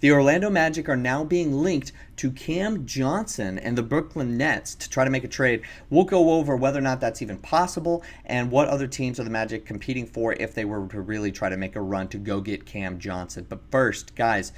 The Orlando Magic are now being linked to Cam Johnson and the Brooklyn Nets to try to make a trade. We'll go over whether or not that's even possible and what other teams are the Magic competing for if they were to really try to make a run to go get Cam Johnson. But first, guys,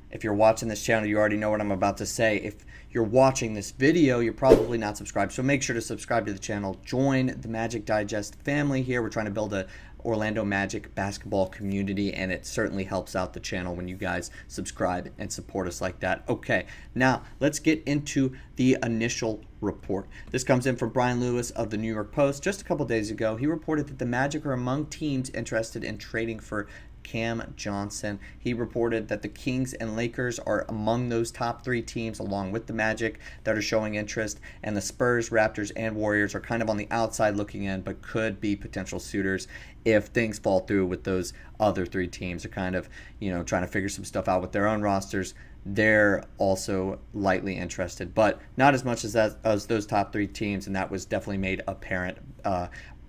if you're watching this channel, you already know what I'm about to say. If you're watching this video, you're probably not subscribed. So make sure to subscribe to the channel. Join the Magic Digest family here. We're trying to build a Orlando Magic basketball community, and it certainly helps out the channel when you guys subscribe and support us like that. Okay, now let's get into the initial report. This comes in from Brian Lewis of the New York Post just a couple days ago. He reported that the Magic are among teams interested in trading for Cam Johnson. He reported that the Kings and Lakers are among those top three teams, along with the Magic, that are showing interest, and the Spurs, Raptors, and Warriors are kind of on the outside looking in, but could be potential suitors if things fall through with those other three teams. Are kind of, trying to figure some stuff out with their own rosters. They're also lightly interested, but not as much as those top three teams, and that was definitely made apparent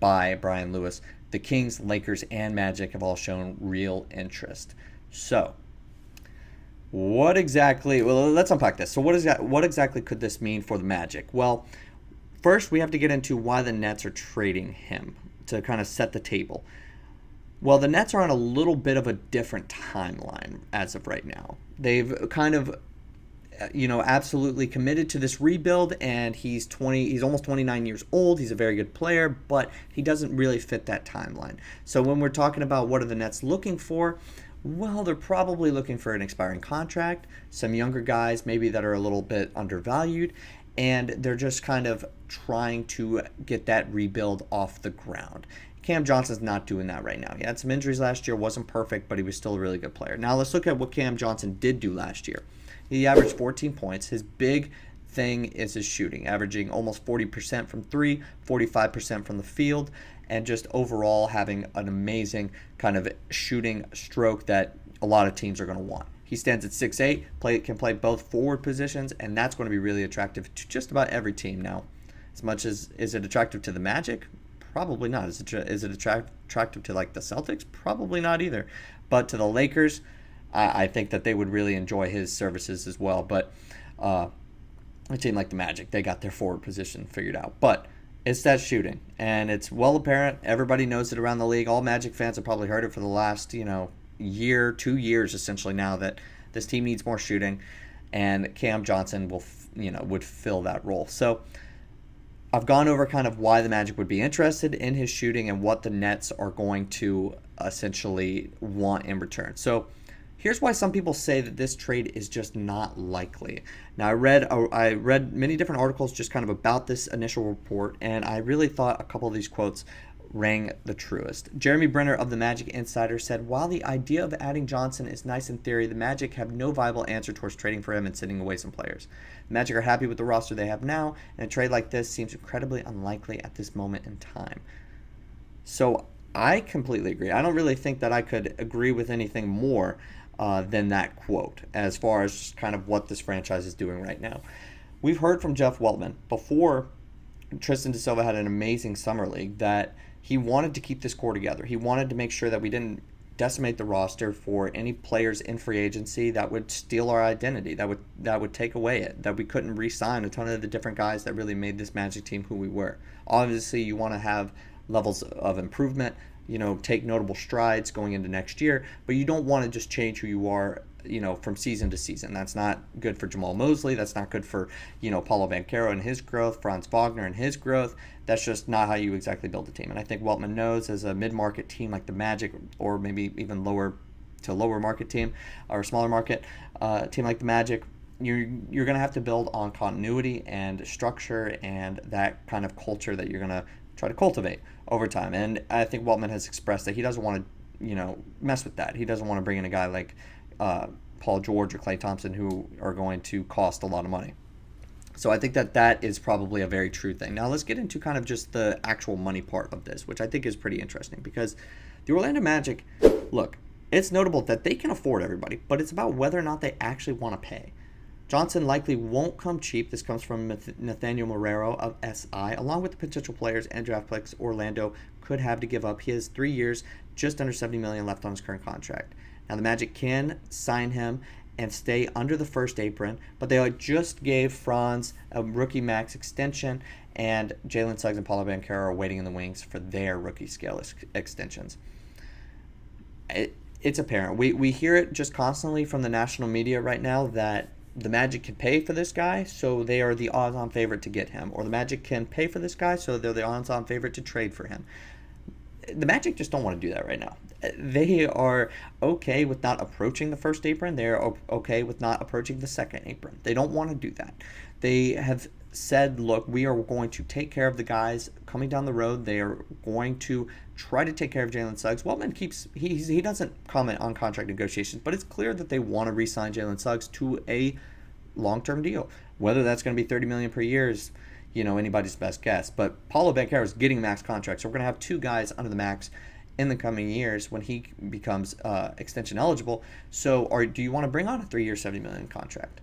by Brian Lewis. The Kings, Lakers, and Magic have all shown real interest. So, what exactly? Well, let's unpack this. So, what exactly could this mean for the Magic? Well, first we have to get into why the Nets are trading him to kind of set the table. Well, the Nets are on a little bit of a different timeline as of right now. They've kind of absolutely committed to this rebuild, and he's almost 29 years old. He's a very good player, but he doesn't really fit that timeline. So when we're talking about what are the Nets looking for, well, they're probably looking for an expiring contract, some younger guys maybe that are a little bit undervalued, and they're just kind of trying to get that rebuild off the ground. Cam Johnson's not doing that right now. He had some injuries last year, wasn't perfect, but he was still a really good player. Now let's look at what Cam Johnson did do last year. He averaged 14 points. His big thing is his shooting, averaging almost 40% from three, 45% from the field, and just overall having an amazing kind of shooting stroke that a lot of teams are going to want. He stands at 6'8", can play both forward positions, and that's going to be really attractive to just about every team now. As much as, is it attractive to the Magic? Probably not. Is it attractive to like the Celtics? Probably not either. But to the Lakers, I think that they would really enjoy his services as well. But a team like the Magic, they got their forward position figured out. But it's that shooting, and it's well apparent. Everybody knows it around the league. All Magic fans have probably heard it for the last, year, 2 years essentially now, that this team needs more shooting, and Cam Johnson would fill that role. So I've gone over kind of why the Magic would be interested in his shooting and what the Nets are going to essentially want in return. So here's why some people say that this trade is just not likely. Now, I read many different articles just kind of about this initial report, and I really thought a couple of these quotes rang the truest. Jeremy Brenner of the Magic Insider said, "While the idea of adding Johnson is nice in theory, the Magic have no viable answer towards trading for him and sending away some players. The Magic are happy with the roster they have now, and a trade like this seems incredibly unlikely at this moment in time." So I completely agree. I don't really think that I could agree with anything more than that quote as far as just kind of what this franchise is doing right now. We've heard from Jeff Weltman before Tristan da Silva had an amazing summer league that he wanted to keep this core together. He wanted to make sure that we didn't decimate the roster for any players in free agency that would steal our identity, that would take away it, that we couldn't re-sign a ton of the different guys that really made this Magic team who we were. Obviously, you want to have levels of improvement, take notable strides going into next year, but you don't want to just change who you are, from season to season. That's not good for Jamahl Mosley. That's not good for, Paolo Banchero and his growth, Franz Wagner and his growth. That's just not how you exactly build a team. And I think Weltman knows, as a mid-market team like the Magic, or maybe even lower market team, or a smaller market team like the Magic, you're going to have to build on continuity and structure and that kind of culture that you're going to try to cultivate over time. And I think Weltman has expressed that he doesn't want to, mess with that. He doesn't want to bring in a guy like Paul George or Klay Thompson who are going to cost a lot of money. So I think that is probably a very true thing. Now let's get into kind of just the actual money part of this, which I think is pretty interesting, because the Orlando Magic, look, it's notable that they can afford everybody, but it's about whether or not they actually want to pay. Johnson likely won't come cheap. This comes from Nathaniel Marrero of SI, along with the potential players and draft picks Orlando could have to give up. He has 3 years, just under $70 million left on his current contract. Now the Magic can sign him and stay under the first apron, but they just gave Franz a rookie max extension, and Jalen Suggs and Paolo Banchero are waiting in the wings for their rookie scale extensions. It's apparent. We hear it just constantly from the national media right now that the Magic can pay for this guy, so they are the odds-on favorite to get him. Or the Magic can pay for this guy, so they're the odds-on favorite to trade for him. The Magic just don't want to do that right now. They are okay with not approaching the first apron. They're okay with not approaching the second apron. They don't want to do that. They have said, look, we are going to take care of the guys coming down the road. They are going to try to take care of Jalen Suggs. Weltman he doesn't comment on contract negotiations, but it's clear that they want to re-sign Jalen Suggs to a long-term deal. Whether that's going to be $30 million per year is, anybody's best guess. But Paolo Banchero is getting max contracts, so we're going to have two guys under the max in the coming years when he becomes extension eligible. So, do you want to bring on a 3-year, $70 million contract?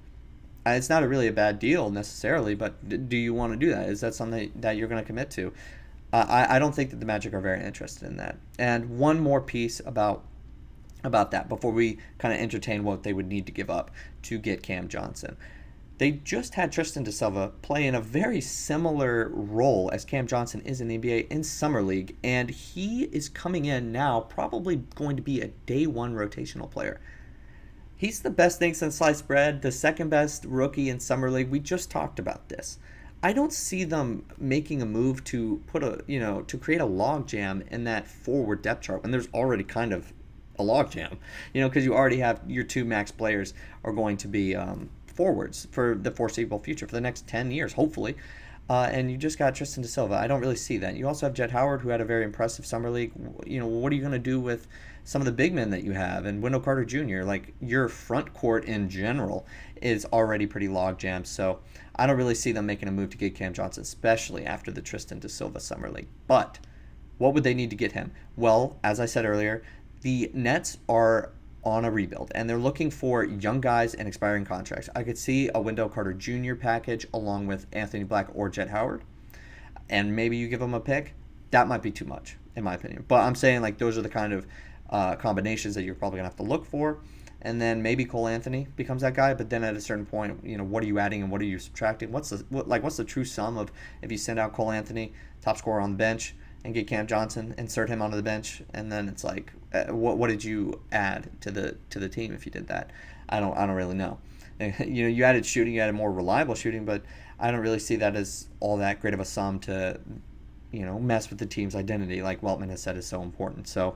It's not really a bad deal necessarily, but do you want to do that? Is that something that you're going to commit to? I don't think that the Magic are very interested in that. And one more piece about that before we kind of entertain what they would need to give up to get Cam Johnson. They just had Tristan da Silva play in a very similar role as Cam Johnson is in the NBA in Summer League, and he is coming in now probably going to be a day one rotational player. He's the best thing since sliced bread, the second best rookie in Summer League. We just talked about this. I don't see them making a move to to create a logjam in that forward depth chart when there's already kind of a logjam, because you already have your two max players are going to be forwards for the foreseeable future, for the next 10 years, hopefully. And you just got Tristan da Silva. I don't really see that. You also have Jett Howard, who had a very impressive Summer League. What are you going to do with some of the big men that you have? And Wendell Carter Jr., like your front court in general is already pretty logjam. So I don't really see them making a move to get Cam Johnson, especially after the Tristan da Silva Summer League. But what would they need to get him? Well, as I said earlier, the Nets are on a rebuild, and they're looking for young guys and expiring contracts. I could see a Wendell Carter Jr. package along with Anthony Black or Jett Howard, and maybe you give them a pick. That might be too much, in my opinion. But I'm saying, like, those are the kind of combinations that you're probably going to have to look for. And then maybe Cole Anthony becomes that guy, but then at a certain point, what are you adding and what are you subtracting? What's the true sum of if you send out Cole Anthony, top scorer on the bench, and get Cam Johnson, insert him onto the bench, and then it's like, what did you add to the team if you did that? I don't really know. You added shooting, you added more reliable shooting, but I don't really see that as all that great of a sum to, mess with the team's identity, like Weltman has said is so important. So,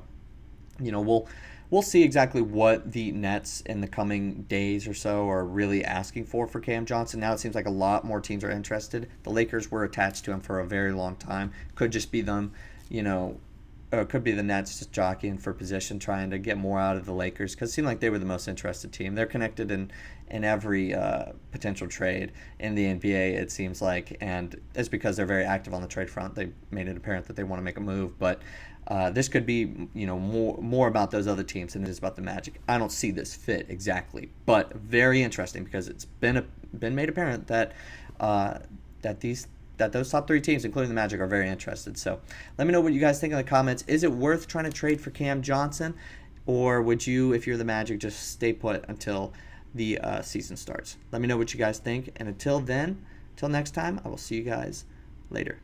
we'll see exactly what the Nets in the coming days or so are really asking for Cam Johnson. Now it seems like a lot more teams are interested. The Lakers were attached to him for a very long time. Could just be them, could be the Nets just jockeying for position, trying to get more out of the Lakers, because it seemed like they were the most interested team. They're connected in every potential trade in the NBA, it seems like, and it's because they're very active on the trade front. They made it apparent that they want to make a move, but this could be, more about those other teams than it is about the Magic. I don't see this fit exactly, but very interesting because it's been made apparent that those top three teams, including the Magic, are very interested. So let me know what you guys think in the comments. Is it worth trying to trade for Cam Johnson, or would you, if you're the Magic, just stay put until the season starts? Let me know what you guys think, and until next time, I will see you guys later.